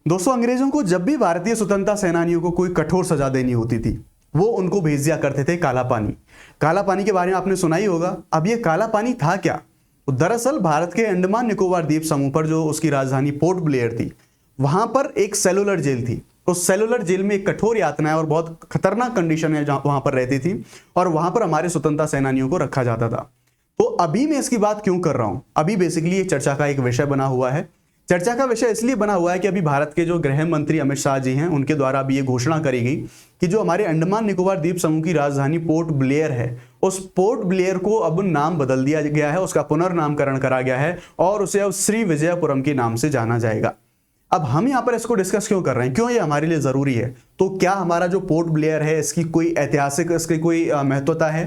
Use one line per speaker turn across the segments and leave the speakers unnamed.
दोस्तों, अंग्रेजों को जब भी भारतीय स्वतंत्रता सेनानियों को कोई कठोर सजा देनी होती थी, वो उनको भेज दिया करते थे काला पानी। काला पानी के बारे में आपने सुना ही होगा। अब ये काला पानी था क्या? तो दरअसल भारत के अंडमान निकोबार द्वीप समूह पर जो उसकी राजधानी पोर्ट ब्लेयर थी, वहां पर एक सेलुलर जेल थी। उस सेलुलर जेल में एक कठोर यातनाएं और बहुत खतरनाक कंडीशन है वहां पर रहती थी, और वहां पर हमारे स्वतंत्रता सेनानियों को रखा जाता था। तो अभी मैं इसकी बात क्यों कर रहा हूं? अभी बेसिकली ये चर्चा का एक विषय बना हुआ है। चर्चा का विषय इसलिए बना हुआ है कि अभी भारत के जो गृह मंत्री अमित शाह जी हैं, उनके द्वारा अभी ये घोषणा करी गई कि जो हमारे अंडमान निकोबार द्वीप समूह की राजधानी पोर्ट ब्लेयर है, उस पोर्ट ब्लेयर को अब नाम बदल दिया गया है, उसका पुनर्नामकरण करा गया है और उसे अब श्री विजयपुरम के नाम से जाना जाएगा। अब हम यहां पर इसको डिस्कस क्यों कर रहे हैं, क्यों ये हमारे लिए जरूरी है? तो क्या हमारा जो पोर्ट ब्लेयर है, इसकी कोई ऐतिहासिक, इसकी कोई महत्वता है?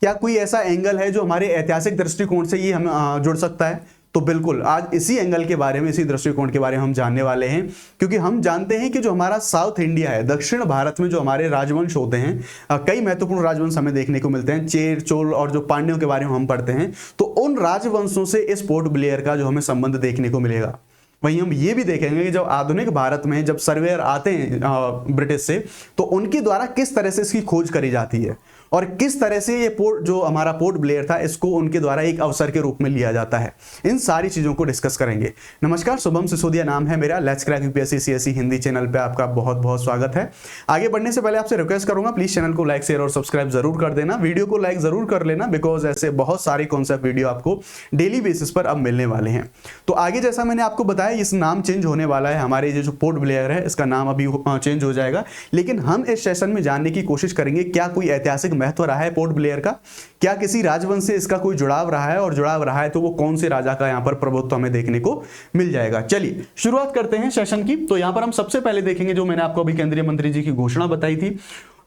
क्या कोई ऐसा एंगल है जो हमारे ऐतिहासिक दृष्टिकोण से ये हम जुड़ सकता है? तो बिल्कुल आज इसी एंगल के बारे में, इसी दृष्टिकोण के बारे में हम जानने वाले हैं, क्योंकि हम जानते हैं कि जो हमारा साउथ इंडिया है, दक्षिण भारत में जो हमारे राजवंश होते हैं, कई महत्वपूर्ण राजवंश हमें देखने को मिलते हैं। चेर, चोल और जो पांड्यों के बारे में हम पढ़ते हैं, तो उन राजवंशों से इस पोर्ट ब्लेयर का जो हमें संबंध देखने को मिलेगा। वहीं हम ये भी देखेंगे कि जब आधुनिक भारत में जब सर्वेयर आते हैं ब्रिटिश से, तो उनके द्वारा किस तरह से इसकी खोज करी जाती है और किस तरह से ये पोर्ट, जो हमारा पोर्ट ब्लेयर था, इसको उनके द्वारा एक अवसर के रूप में लिया जाता है। इन सारी चीजों को डिस्कस करेंगे। नमस्कार, शुभम सिसोदिया नाम है मेरा। Let's crack UPSC CSE Hindi channel पे आपका बहुत बहुत स्वागत है। आगे बढ़ने से पहले आपसे रिक्वेस्ट करूंगा, प्लीज चैनल को लाइक, शेयर और सब्सक्राइब जरूर कर देना। वीडियो को लाइक जरूर कर लेना, बिकॉज ऐसे बहुत सारी कॉन्सेप्ट वीडियो आपको डेली बेसिस पर अब मिलने वाले हैं। तो आगे जैसा मैंने आपको बताया, इस नाम चेंज होने वाला है। हमारे जो पोर्ट ब्लेयर है, इसका नाम अभी चेंज हो जाएगा। लेकिन हम इस सेशन में जानने की कोशिश करेंगे क्या कोई ऐतिहासिक महत्व रहा है पोर्ट ब्लेयर का, क्या किसी राजवंश से इसका कोई जुड़ाव रहा है, और जुड़ाव रहा है तो वो कौन से राजा का यहां पर प्रभुत्व हमें देखने को मिल जाएगा। चलिए शुरुआत करते हैं सेशन की। तो यहां पर हम सबसे पहले देखेंगे, जो मैंने आपको अभी केंद्रीय मंत्री जी की घोषणा बताई थी,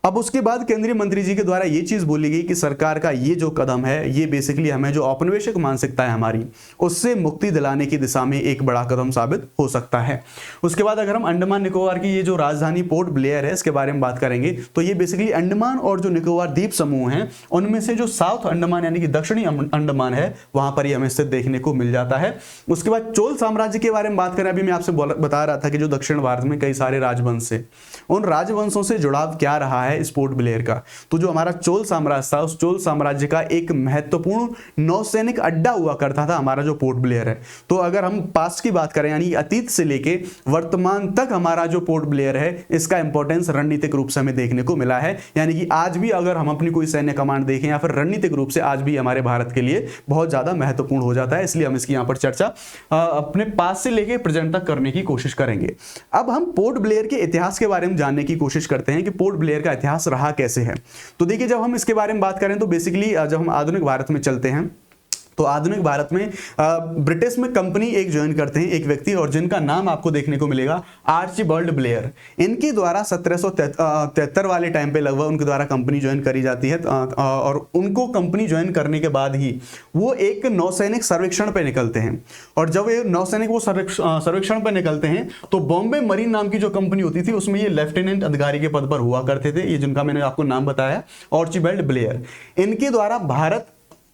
अब उसके बाद केंद्रीय मंत्री जी के द्वारा ये चीज बोली गई कि सरकार का ये जो कदम है, ये बेसिकली हमें जो औपनिवेशिक मानसिकता है हमारी, उससे मुक्ति दिलाने की दिशा में एक बड़ा कदम साबित हो सकता है। उसके बाद अगर हम अंडमान निकोबार की ये जो राजधानी पोर्ट ब्लेयर है, इसके बारे में बात करेंगे, तो ये बेसिकली अंडमान और जो निकोबार द्वीप समूह हैं, उनमें से जो साउथ अंडमान यानी कि दक्षिणी अंडमान है, वहां पर ये हमें स्थित देखने को मिल जाता है। उसके बाद चोल साम्राज्य के बारे में बात करें, अभी मैं आपसे बता रहा था कि जो दक्षिण भारत में कई सारे राजवंश है, उन राजवंशों से जुड़ाव क्या रहा है इस पोर्ट ब्लेयर का। तो जो हमारा चोल साम्राज्य था, उस चोल साम्राज्य का एक महत्वपूर्ण नौसैनिक अड्डा हुआ करता था हमारा जो पोर्ट ब्लेयर है। तो अगर हम पास्ट की बात करें, यानी अतीत से लेके वर्तमान तक हमारा जो पोर्ट ब्लेयर है, इसका इंपॉर्टेंस रणनीतिक रूप से हमें देखने को मिला है। यानी कि आज भी अगर हम अपनी कोई सैन्य कमांड देखें या फिर रणनीतिक रूप से आज भी हमारे भारत के लिए बहुत ज्यादा महत्वपूर्ण हो जाता है। इसलिए हम इसकी यहां पर चर्चा अपने पास से लेके प्रेजेंट तक करने की कोशिश करेंगे। अब हम पोर्ट ब्लेयर के इतिहास के बारे में जानने की कोशिश करते हैं कि पोर्ट ब्लेयर का इतिहास रहा कैसे है। तो देखिए, जब हम इसके बारे में बात करें तो बेसिकली जब हम आधुनिक भारत में चलते हैं, तो आधुनिक भारत में ब्रिटिश में कंपनी एक ज्वाइन करते हैं एक व्यक्ति, और जिनका नाम आपको देखने को मिलेगा आर्चिबाल्ड ब्लेयर। इनके द्वारा 1773 वाले टाइम पे लगभग उनके द्वारा कंपनी ज्वाइन करी जाती है, और उनको कंपनी ज्वाइन करने के बाद ही वो एक नौसैनिक सर्वेक्षण पे निकलते हैं। और जब ये नौसैनिक वो सर्वेक्षण पे निकलते हैं, तो बॉम्बे मरीन नाम की जो कंपनी होती थी, उसमें ये लेफ्टिनेंट अधिकारी के पद पर हुआ करते थे, ये जिनका मैंने आपको नाम बताया, आर्चिबाल्ड ब्लेयर। इनके द्वारा भारत,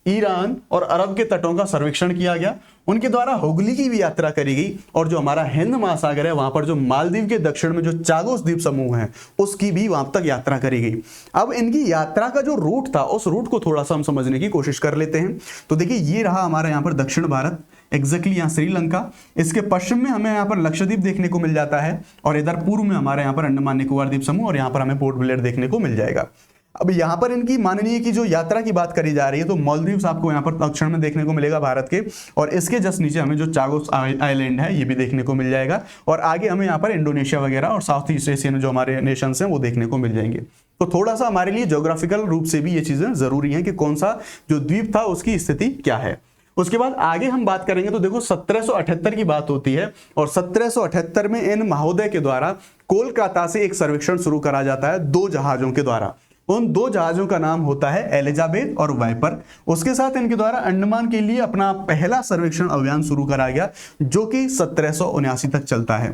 ईरान और अरब के तटों का सर्वेक्षण किया गया। उनके द्वारा हुगली की भी यात्रा करी गई, और जो हमारा हिंद महासागर है, वहां पर जो मालदीव के दक्षिण में जो चागोस द्वीप समूह है, उसकी भी वहां तक यात्रा करी गई। अब इनकी यात्रा का जो रूट था, उस रूट को थोड़ा सा हम समझने की कोशिश कर लेते हैं। तो देखिए, ये रहा हमारा यहाँ पर दक्षिण भारत, एग्जैक्टली यहाँ श्रीलंका, इसके पश्चिम में हमें यहाँ पर लक्षद्वीप देखने को मिल जाता है, और इधर पूर्व में हमारे यहाँ पर अंडमान निकोबार द्वीप समूह, और यहाँ पर हमें पोर्ट ब्लेयर देखने को मिल जाएगा। अब यहाँ पर इनकी माननीय की जो यात्रा की बात करी जा रही है, तो मालदीव्स आपको यहाँ पर दक्षिण में देखने को मिलेगा भारत के, और इसके जस्ट नीचे हमें जो चागोस आइलैंड है, ये भी देखने को मिल जाएगा, और आगे हमें यहाँ पर इंडोनेशिया वगैरह और साउथ ईस्ट एशियन जो हमारे नेशंस हैं, वो देखने को मिल जाएंगे। तो थोड़ा सा हमारे लिए ज्योग्राफिकल रूप से भी ये चीजें जरूरी हैं कि कौन सा जो द्वीप था उसकी स्थिति क्या है। उसके बाद आगे हम बात करेंगे, तो देखो 1778 की बात होती है, और 1778 में इन महोदय के द्वारा कोलकाता से एक सर्वेक्षण शुरू करा जाता है 2 जहाजों के द्वारा। उन 2 जहाजों का नाम होता है एलिजाबेथ और वाइपर। उसके साथ इनके द्वारा अंडमान के लिए अपना पहला सर्वेक्षण अभियान शुरू करा गया, जो कि 1779 तक चलता है।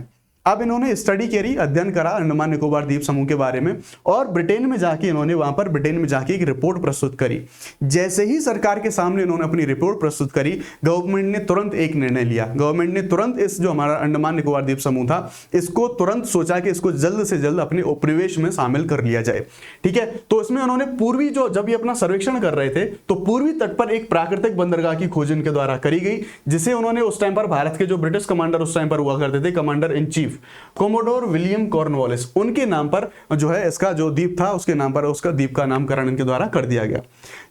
अब इन्होंने स्टडी करी, अध्ययन करा अंडमान निकोबार द्वीप समूह के बारे में, और ब्रिटेन में जाके इन्होंने वहां पर ब्रिटेन में जाके एक रिपोर्ट प्रस्तुत करी। जैसे ही सरकार के सामने इन्होंने अपनी रिपोर्ट प्रस्तुत करी, गवर्नमेंट ने तुरंत एक निर्णय लिया। गवर्नमेंट ने तुरंत इस जो हमारा अंडमान निकोबार द्वीप समूह था, इसको तुरंत सोचा कि इसको जल्द से जल्द अपने उपनिवेश में शामिल कर लिया जाए। ठीक है, तो इसमें उन्होंने पूर्वी जो जब ये अपना सर्वेक्षण कर रहे थे, तो पूर्वी तट पर एक प्राकृतिक बंदरगाह की खोज इनके द्वारा करी गई, जिसे उन्होंने उस टाइम पर भारत के जो ब्रिटिश कमांडर उस टाइम पर हुआ करते थे, commander in chief commodore William Cornwallis, उनके नाम पर जो है इसका जो द्वीप था उसके नाम पर उसका द्वीप का नामकरण इनके द्वारा कर दिया गया।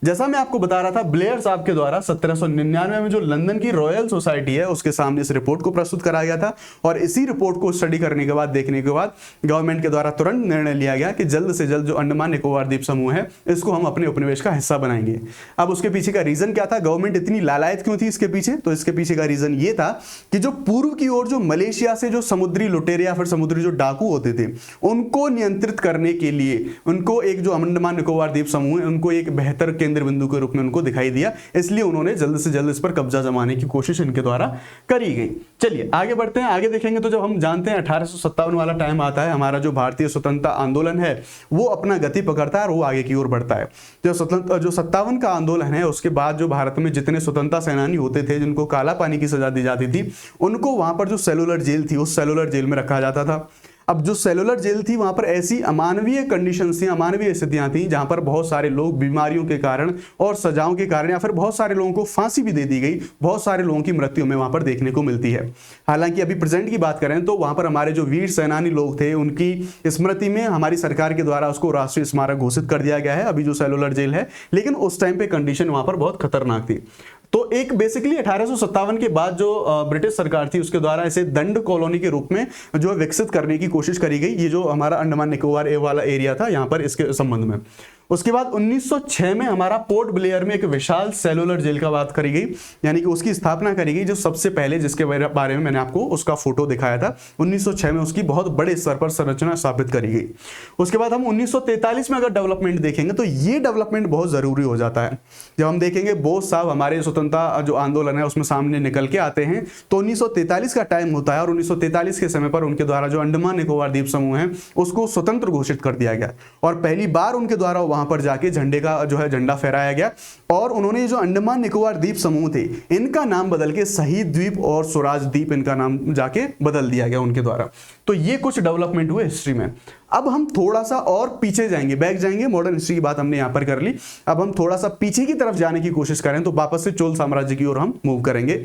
जैसा मैं आपको बता रहा था, ब्लेयर साहब के द्वारा 1799 में जो लंदन की रॉयल सोसाइटी है उसके सामने इस रिपोर्ट को प्रस्तुत कराया गया था, और इसी रिपोर्ट को स्टडी करने के बाद, देखने के बाद गवर्नमेंट के द्वारा तुरंत निर्णय लिया गया कि जल्द से जल्द जो अंडमान निकोबार द्वीप समूह है इसको हम अपने उपनिवेश का हिस्सा बनाएंगे। अब उसके पीछे का रीजन क्या था, गवर्नमेंट इतनी लालायत क्यों थी इसके पीछे? तो इसके पीछे का रीजन ये था कि जो पूर्व की ओर जो मलेशिया से जो समुद्री लुटेरे या फिर समुद्री जो डाकू होते थे, उनको नियंत्रित करने के लिए उनको एक जो अंडमान निकोबार द्वीप समूह है उनको एक बेहतर केंद्र बिंदु के रूप में उनको दिखाई दिया, इसलिए उन्होंने जल्द से जल्द इस पर कब्जा जमाने की कोशिश इनके द्वारा करी गई। चलिए आगे बढ़ते हैं, आगे देखेंगे तो जब हम जानते हैं 1857 वाला टाइम आता है, हमारा जो भारतीय स्वतंत्रता आंदोलन है वो अपना गति पकड़ता है और वो आगे की ओर बढ़ता है। जो 57 का आंदोलन है उसके बाद जो भारत में जितने स्वतंत्रता सेनानी होते थे जिनको काला पानी की सजा दी जाती थी, उनको वहां पर जो सेलुलर जेल थी उस सेलुलर जेल में रखा जाता था। अब जो सेलुलर जेल थी वहां पर ऐसी अमानवीय कंडीशंस थी, अमानवीय स्थितियां थी, जहां पर बहुत सारे लोग बीमारियों के कारण और सजाओं के कारण या फिर बहुत सारे लोगों को फांसी भी दे दी गई, बहुत सारे लोगों की मृत्यु में वहां पर देखने को मिलती है। हालांकि अभी प्रेजेंट की बात करें तो वहां पर हमारे जो वीर सेनानी लोग थे उनकी स्मृति में हमारी सरकार के द्वारा उसको राष्ट्रीय स्मारक घोषित कर दिया गया है, अभी जो सेलुलर जेल है, लेकिन उस टाइम पे कंडीशन वहां पर बहुत खतरनाक थी। तो एक बेसिकली 1857 के बाद जो ब्रिटिश सरकार थी उसके द्वारा इसे दंड कॉलोनी के रूप में जो विकसित करने की कोशिश करी गई, ये जो हमारा अंडमान निकोबार वाला एरिया था यहाँ पर इसके संबंध में। उसके बाद 1906 में हमारा पोर्ट ब्लेयर में एक विशाल सेलुलर जेल का बात करी गई, यानी कि उसकी स्थापना करी गई, जो सबसे पहले जिसके बारे में मैंने आपको उसका फोटो दिखाया था। 1906 में उसकी बहुत बड़े स्तर पर संरचना स्थापित करी गई। उसके बाद हम 1943 में अगर डेवलपमेंट देखेंगे तो ये डेवलपमेंट बहुत जरूरी हो जाता है। जब हम देखेंगे बोस साहब हमारे स्वतंत्रता जो आंदोलन है उसमें सामने निकल के आते हैं, तो 1943 का टाइम होता है और 1943 के समय पर उनके द्वारा जो अंडमान निकोबार द्वीप समूह है उसको स्वतंत्र घोषित कर दिया गया, और पहली बार उनके द्वारा वहां पर जाके झंडे का जो है झंडा फहराया गया, और उन्होंने जो अंडमान निकोबार द्वीप समूह थे इनका नाम बदल के शहीद द्वीप और स्वराज द्वीप इनका नाम जाके बदल दिया गया उनके द्वारा। तो ये कुछ डेवलपमेंट हुए हिस्ट्री में। अब हम थोड़ा सा और पीछे जाएंगे, बैक जाएंगे, मॉडर्न हिस्ट्री की बात हमने यहां पर कर ली। अब हम थोड़ा सा पीछे की तरफ जाने की कोशिश करें तो वापस से चोल साम्राज्य की ओर हम मूव करेंगे।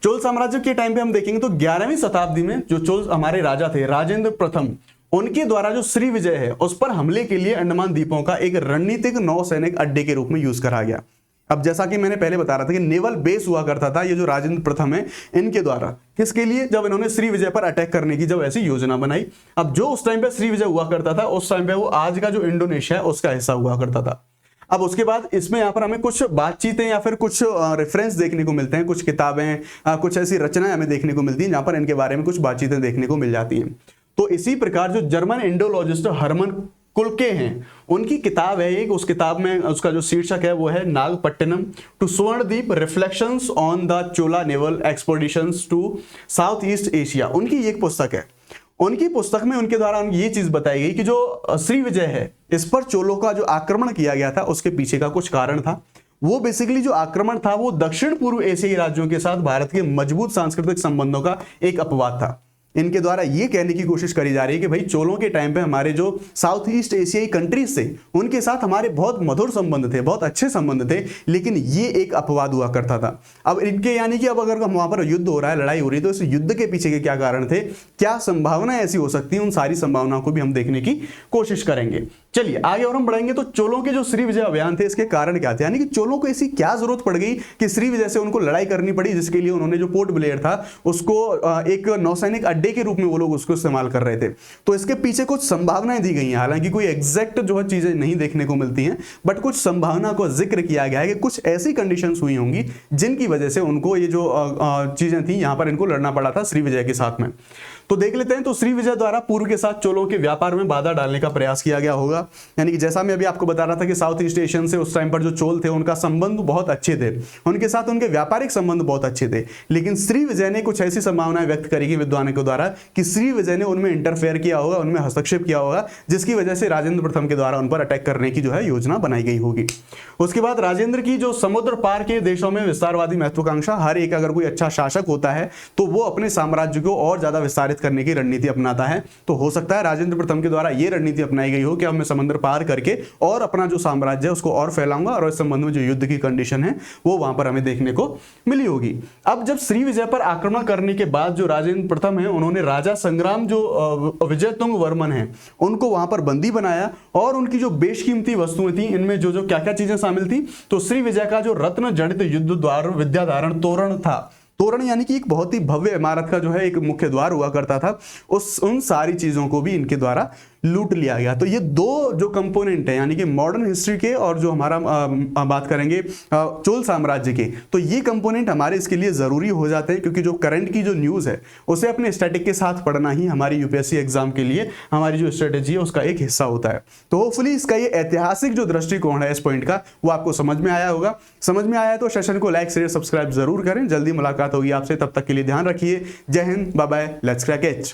चोल साम्राज्य के टाइम पे हम देखेंगे तो 11वीं शताब्दी में जो चोल हमारे राजा थे राजेंद्र प्रथम, उनके द्वारा जो श्री विजय है उस पर हमले के लिए अंडमान द्वीपों का एक रणनीतिक नौसैनिक अड्डे के रूप में यूज करा गया। अब जैसा कि मैंने पहले बता रहा था कि नेवल बेस हुआ करता था ये जो राजेंद्र प्रथम है इनके द्वारा, किसके लिए? जब इन्होंने श्री विजय पर अटैक करने की जब ऐसी योजना बनाई। अब जो उस टाइम पे श्री विजय हुआ करता था उस टाइम पे वो आज का जो इंडोनेशिया है उसका हिस्सा हुआ करता था। अब उसके बाद इसमें यहाँ पर हमें कुछ बातचीतें या फिर कुछ रेफरेंस देखने को मिलते हैं, कुछ किताबें, कुछ ऐसी रचनाएं हमें देखने को मिलती हैं जहां पर इनके बारे में कुछ बातचीतें देखने को मिल जाती हैं। तो इसी प्रकार जो जर्मन इंडोलॉजिस्ट हरमन कुलके हैं उनकी किताब है एक, उस किताब में उसका जो शीर्षक है वो है Nagapattinam to Suvarnadwipa reflections on the Chola naval expeditions to south east Asia, उनकी एक पुस्तक है। उनकी पुस्तक में उनके द्वारा ये चीज बताई गई कि जो श्री विजय है इस पर चोलों का जो आक्रमण किया गया था उसके पीछे का कुछ कारण था। वो बेसिकली जो आक्रमण था वो दक्षिण पूर्व एशियाई राज्यों के साथ भारत के मजबूत सांस्कृतिक संबंधों का एक अपवाद था। इनके द्वारा ये कहने की कोशिश करी जा रही है कि भाई चोलों के टाइम पे हमारे जो साउथ ईस्ट एशियाई कंट्रीज थे उनके साथ हमारे बहुत मधुर संबंध थे, बहुत अच्छे संबंध थे, लेकिन ये एक अपवाद हुआ करता था। अब इनके यानी कि अब अगर वहां पर युद्ध हो रहा है, लड़ाई हो रही है, तो इस युद्ध के पीछे के क्या कारण थे, क्या संभावनाएं ऐसी हो सकती है, उन सारी संभावनाओं को भी हम देखने की कोशिश करेंगे। चलिए आगे और हम बढ़ेंगे। तो चोलों के जो श्री विजय अभियान थे इसके कारण क्या थे, यानी कि चोलों को ऐसी क्या जरूरत पड़ गई कि श्री विजय से उनको लड़ाई करनी पड़ी, जिसके लिए उन्होंने जो पोर्ट ब्लेयर था उसको एक नौसैनिक अड्डे के रूप में वो लोग उसको इस्तेमाल कर रहे थे। तो इसके पीछे कुछ संभावनाएं दी गई हैं, हालांकि कोई एग्जैक्ट जो है चीजें नहीं देखने को मिलती हैं, बट कुछ संभावना को जिक्र किया गया है कि कुछ ऐसी कंडीशंस हुई होंगी जिनकी वजह से उनको ये जो चीजें थी यहां पर इनको लड़ना पड़ा था श्री विजय के साथ में। तो देख लेते हैं। तो श्री विजय द्वारा पूर्व के साथ चोलों के व्यापार में बाधा डालने का प्रयास किया गया होगा, यानी कि जैसा मैं अभी आपको बता रहा था कि साउथ ईस्ट एशियन से उस टाइम पर जो चोल थे उनका संबंध बहुत अच्छे थे, उनके साथ उनके व्यापारिक संबंध बहुत अच्छे थे, लेकिन श्री विजय ने कुछ ऐसी संभावनाएं व्यक्त करी कि विद्वानों के द्वारा कि श्रीविजय ने उनमें इंटरफेयर किया होगा, उनमें हस्तक्षेप किया होगा, जिसकी वजह से राजेंद्र प्रथम के द्वारा उन पर अटैक करने की जो है योजना बनाई गई होगी। उसके बाद राजेंद्र की जो समुद्र पार के देशों में विस्तारवादी महत्वाकांक्षा, हर एक अगर कोई अच्छा शासक होता है तो वो अपने साम्राज्य को और ज्यादा विस्तारित करने की रणनीति अपनाता है। तो हो सकता है राजेंद्र प्रथम के द्वारा ये रणनीति अपनाई गई हो कि अब मैं समुद्र पार करके और अपना जो साम्राज्य है उसको और फैलाऊंगा, और इस संबंध में जो युद्ध की कंडीशन है वो वहां पर हमें देखने को मिली होगी। अब जब श्रीविजय पर आक्रमण करने के बाद जो राजेंद्र प्रथम है उन्होंने राजा संग्राम जो विजयतुंग वर्मन है उनको वहां पर बंदी बनाया, और उनकी जो बेशकीमती वस्तुएं थी इनमें जो जो क्या क्या चीजें शामिल थी, तो श्रीविजय का जो रत्न जड़ित युद्ध द्वार विद्याधारण तोरण था, तोरण यानी कि एक बहुत ही भव्य इमारत का जो है एक मुख्य द्वार हुआ करता था, उन सारी चीजों को भी इनके द्वारा लूट लिया गया। तो ये दो जो कंपोनेंट है यानी कि मॉडर्न हिस्ट्री के और जो हमारा बात करेंगे चोल साम्राज्य के, तो ये कंपोनेंट हमारे इसके लिए जरूरी हो जाते हैं, क्योंकि जो करंट की जो न्यूज है उसे अपने स्टैटिक के साथ पढ़ना ही हमारी यूपीएससी एग्जाम के लिए हमारी जो स्ट्रेटेजी है उसका एक हिस्सा होता है। तो होपफुली इसका ये ऐतिहासिक जो दृष्टिकोण है इस पॉइंट का वो आपको समझ में आया होगा। समझ में आया तो सेशन को लाइक शेयर सब्सक्राइब जरूर करें। जल्दी मुलाकात होगी आपसे, तब तक के लिए ध्यान रखिए। जय Hind, bye bye, let's crack it.